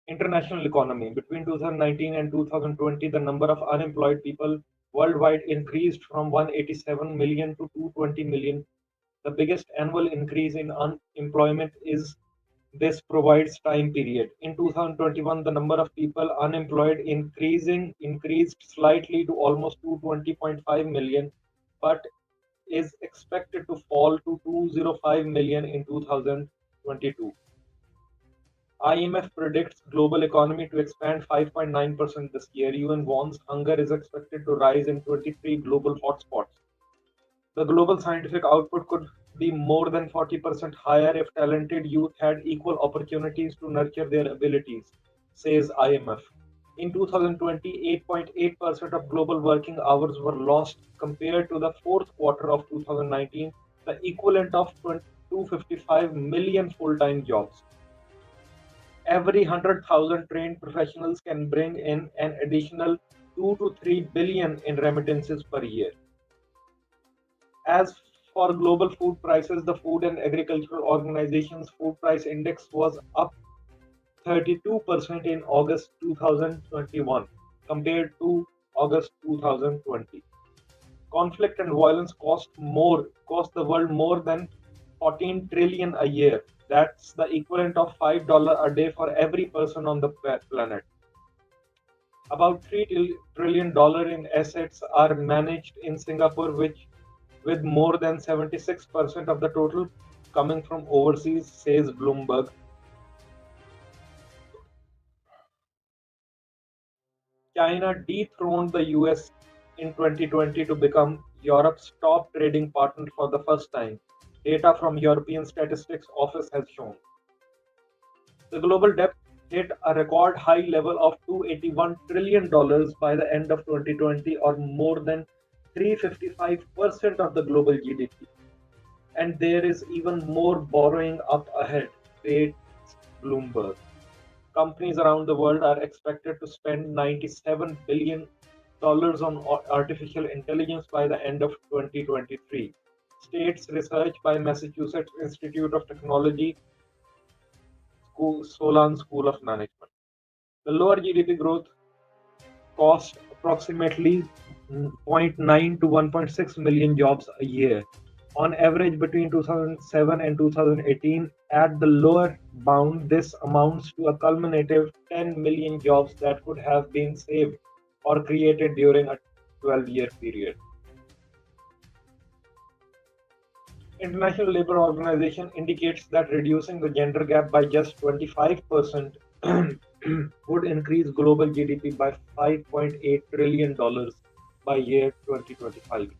International economy. Between 2019 and 2020, the number of unemployed people worldwide increased from 187 million to 220 million. The biggest annual increase in unemployment is this provides time period. In 2021, the number of people unemployed increased slightly to almost 220.5 million, but is expected to fall to 205 million in 2022. IMF predicts global economy to expand 5.9% this year. UN warns hunger is expected to rise in 23 global hotspots. The global scientific output could be more than 40% higher if talented youth had equal opportunities to nurture their abilities, says IMF. In 2020, 8.8% of global working hours were lost compared to the fourth quarter of 2019, the equivalent of 255 million full-time jobs. Every 100,000 trained professionals can bring in an additional 2 to 3 billion in remittances per year. As for global food prices, the Food and Agricultural Organization's food price index was up 32% in August 2021 compared to August 2020. Conflict and violence cost the world more than 14 trillion a year. That's the equivalent of $5 a day for every person on the planet. About $3 trillion in assets are managed in Singapore, which with more than 76% of the total coming from overseas, says Bloomberg. China dethroned the US in 2020 to become Europe's top trading partner for the first time, data from European Statistics Office has shown. The global debt hit a record high level of $281 trillion by the end of 2020, or more than 355% of the global GDP. And there is even more borrowing up ahead, states Bloomberg. Companies around the world are expected to spend $97 billion on artificial intelligence by the end of 2023. States research by Massachusetts Institute of Technology, Solon School of Management. The lower GDP growth cost approximately zero point 0.9 to 1.6 million jobs a year. On average, between 2007 and 2018, at the lower bound, this amounts to a cumulative 10 million jobs that could have been saved or created during a 12-year period. International Labour Organization indicates that reducing the gender gap by just 25% would increase global GDP by $5.8 trillion by year 2025.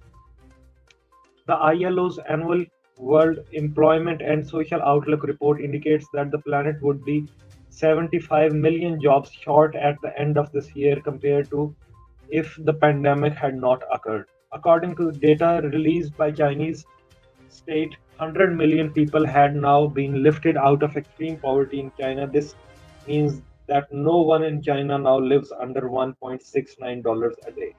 The ILO's annual World Employment and Social Outlook report indicates that the planet would be 75 million jobs short at the end of this year compared to if the pandemic had not occurred. According to data released by Chinese state, 100 million people had now been lifted out of extreme poverty in China. This means that no one in China now lives under $1.69 a day.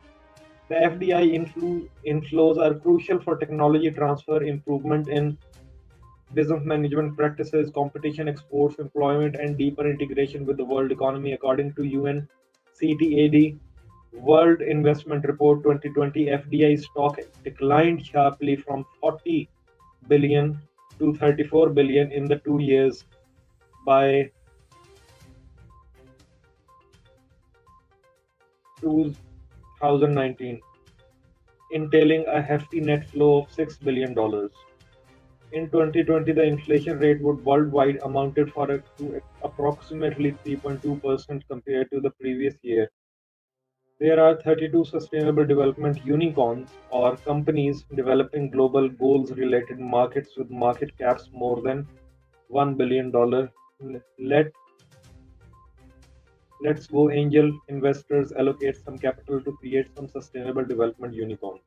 The FDI inflows are crucial for technology transfer, improvement in business management practices, competition, exports, employment, and deeper integration with the world economy. According to UNCTAD World Investment Report 2020, FDI stock declined sharply from 40 billion to 34 billion in the 2 years by 2019, entailing a hefty net flow of $6 billion. In 2020, the inflation rate worldwide amounted to approximately 3.2% compared to the previous year. There are 32 sustainable development unicorns, or companies developing global goals-related markets with market caps more than $1 billion. Let's go angel investors allocate some capital to create some sustainable development unicorns.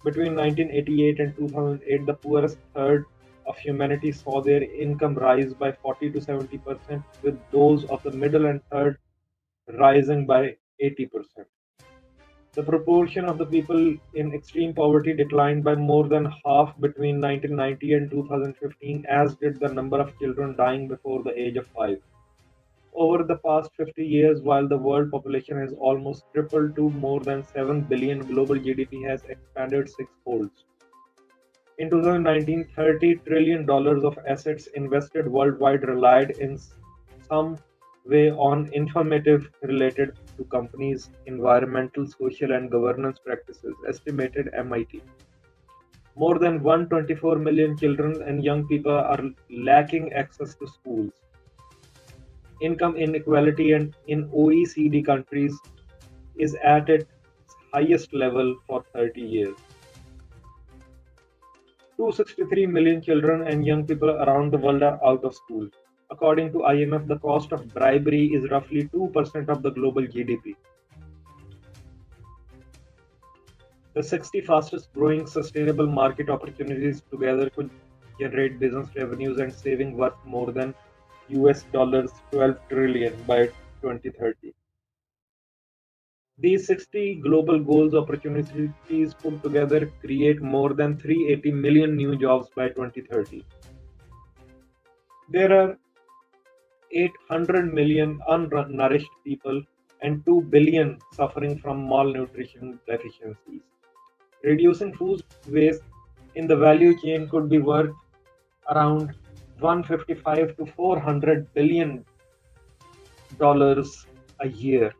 Between 1988 and 2008, the poorest third of humanity saw their income rise by 40 to 70%, with those of the middle and third rising by 80%. The proportion of the people in extreme poverty declined by more than half between 1990 and 2015, as did the number of children dying before the age of 5. Over the past 50 years, while the world population has almost tripled to more than 7 billion, global GDP has expanded sixfold. In 2019, $30 trillion of assets invested worldwide relied in some way on informative related to companies' environmental, social, and governance practices, estimated MIT. More than 124 million children and young people are lacking access to schools. Income inequality in OECD countries is at its highest level for 30 years. 263 million children and young people around the world are out of school. According to IMF, the cost of bribery is roughly 2% of the global GDP. The 60 fastest growing sustainable market opportunities together could generate business revenues and saving worth more than US dollars 12 trillion by 2030. These 60 global goals opportunities put together create more than 380 million new jobs by 2030. There are 800 million unnourished people and 2 billion suffering from malnutrition deficiencies. Reducing food waste in the value chain could be worth around 155 to 400 billion dollars a year.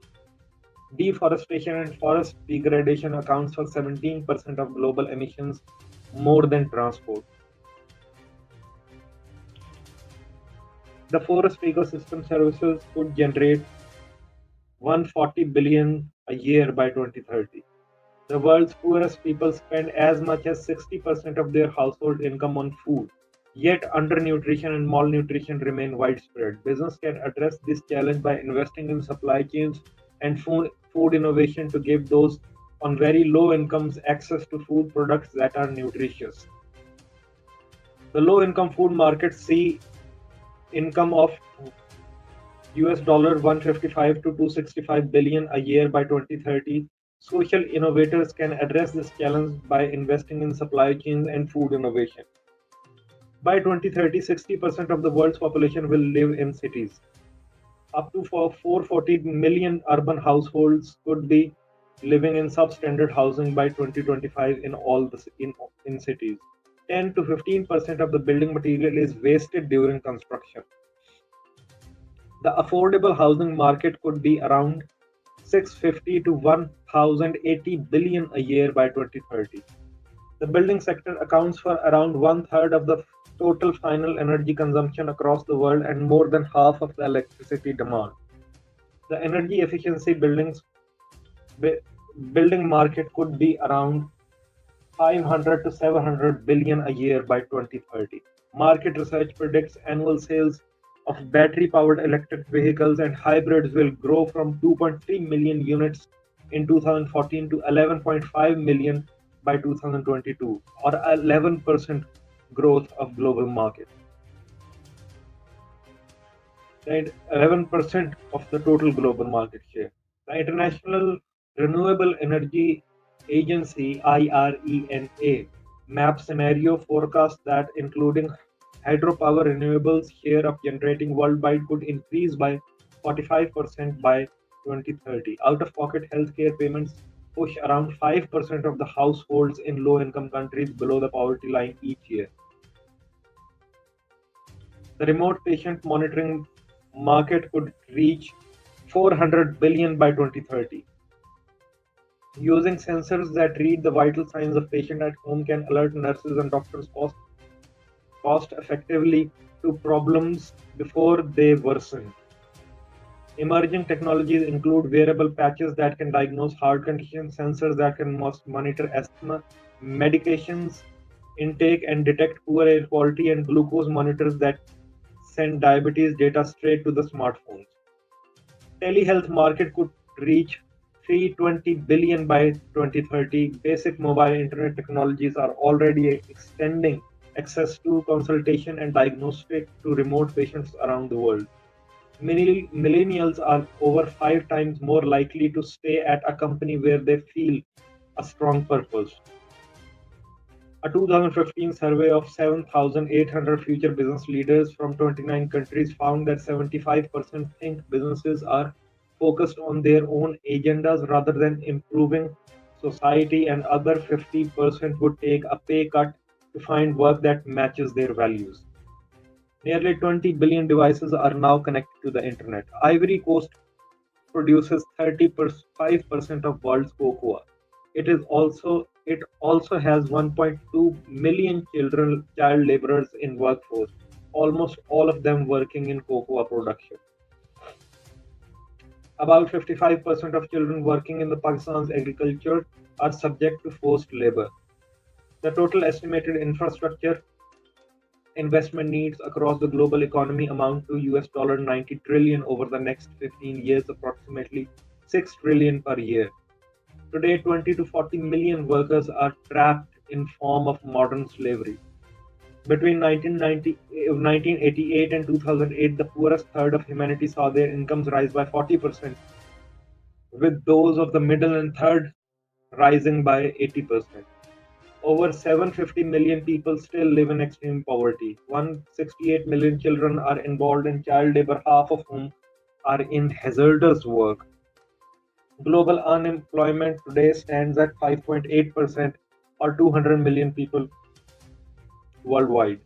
Deforestation and forest degradation accounts for 17% of global emissions, more than transport. The forest ecosystem services could generate 140 billion a year by 2030. The world's poorest people spend as much as 60% of their household income on food. Yet undernutrition and malnutrition remain widespread. Business can address this challenge by investing in supply chains and food innovation to give those on very low incomes access to food products that are nutritious. The low income food markets see income of US dollar 155 to 265 billion a year by 2030. Social innovators can address this challenge by investing in supply chains and food innovation. By 2030, 60% of the world's population will live in cities. Up to 440 million urban households could be living in substandard housing by 2025 in cities. 10 to 15% of the building material is wasted during construction. The affordable housing market could be around 650 to 1080 billion a year by 2030. The building sector accounts for around one-third of the total final energy consumption across the world and more than half of the electricity demand. The energy efficiency building market could be around 500 to 700 billion a year by 2030. Market research predicts annual sales of battery-powered electric vehicles and hybrids will grow from 2.3 million units in 2014 to 11.5 million by 2022, or 11% growth of global market. Right, 11% of the total global market share. The International Renewable Energy Agency (IRENA) map scenario forecasts that including hydropower renewables share of generating worldwide could increase by 45% by 2030. Out-of-pocket healthcare payments push around 5% of the households in low-income countries below the poverty line each year. The remote patient monitoring market could reach 400 billion by 2030. Using sensors that read the vital signs of patient at home can alert nurses and doctors cost effectively to problems before they worsen. Emerging technologies include wearable patches that can diagnose heart conditions, sensors that can monitor asthma, medications intake and detect poor air quality, and glucose monitors that send diabetes data straight to the smartphones. Telehealth market could reach 320 billion by 2030. Basic mobile internet technologies are already extending access to consultation and diagnostic to remote patients around the world. Millennials are over 5 times more likely to stay at a company where they feel a strong purpose. A 2015 survey of 7,800 future business leaders from 29 countries found that 75% think businesses are focused on their own agendas rather than improving society, and other 50% would take a pay cut to find work that matches their values. Nearly 20 billion devices are now connected to the internet. Ivory Coast produces 35% of world's cocoa. It also has 1.2 million child laborers in workforce, almost all of them working in cocoa production. About 55% of children working in the Pakistan's agriculture are subject to forced labor. The total estimated infrastructure investment needs across the global economy amount to $90 trillion over the next 15 years, approximately 6 trillion per year. Today, 20 to 40 million workers are trapped in form of modern slavery. Between 1988 and 2008, the poorest third of humanity saw their incomes rise by 40%, with those of the middle and third rising by 80%. Over 750 million people still live in extreme poverty. 168 million children are involved in child labor, half of whom are in hazardous work. Global unemployment today stands at 5.8%, or 200 million people worldwide.